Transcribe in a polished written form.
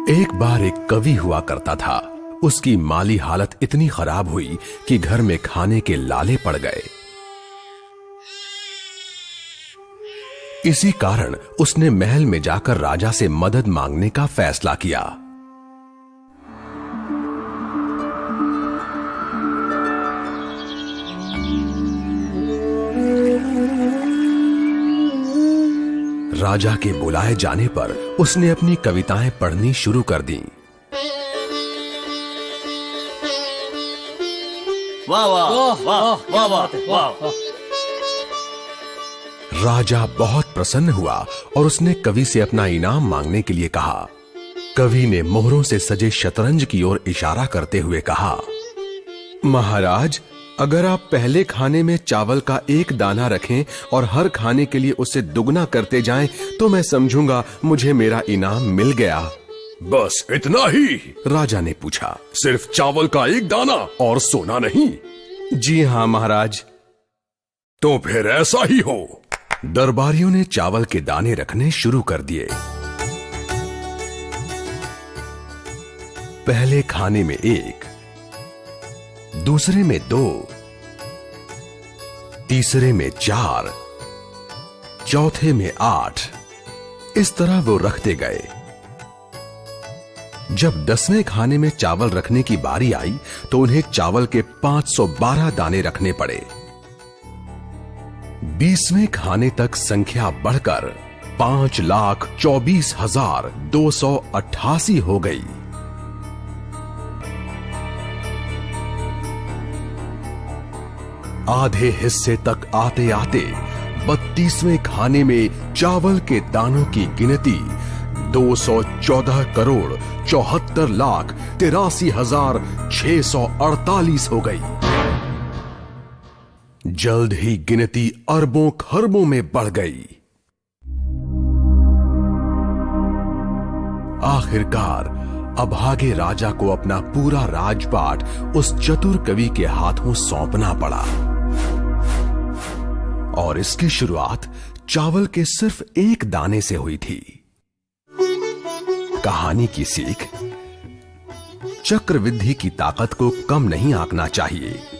एक बार एक कवि हुआ करता था। उसकी माली हालत इतनी खराब हुई कि घर में खाने के लाले पड़ गए। इसी कारण उसने महल में जाकर राजा से मदद मांगने का फैसला किया। राजा के बुलाए जाने पर उसने अपनी कविताएं पढ़नी शुरू कर दी। वाह वाह वाह वाह वाह वाह। राजा बहुत प्रसन्न हुआ और उसने कवि से अपना इनाम मांगने के लिए कहा। कवि ने मोहरों से सजे शतरंज की ओर इशारा करते हुए कहा, महाराज, अगर आप पहले खाने में चावल का एक दाना रखें और हर खाने के लिए उसे दुगना करते जाएं, तो मैं समझूंगा मुझे मेरा इनाम मिल गया। बस इतना ही? राजा ने पूछा। सिर्फ चावल का एक दाना और सोना नहीं? जी हाँ महाराज। तो फिर ऐसा ही हो। दरबारियों ने चावल के दाने रखने शुरू कर दिए। पहले खाने में 1, दूसरे में 2, तीसरे में 4, चौथे में 8। इस तरह वो रखते गए। जब 10वें खाने में चावल रखने की बारी आई तो उन्हें चावल के 512 दाने रखने पड़े। 20वें खाने तक संख्या बढ़कर 5,24,288 हो गई। आधे हिस्से तक आते आते 32वें खाने में चावल के दानों की गिनती 214,74,83,648 हो गई। जल्द ही गिनती अरबों खरबों में बढ़ गई। आखिरकार अभागे राजा को अपना पूरा राजपाट उस चतुर कवि के हाथों सौंपना पड़ा। और इसकी शुरुआत चावल के सिर्फ एक दाने से हुई थी। कहानी की सीख, चक्रवृद्धि की ताकत को कम नहीं आंकना चाहिए।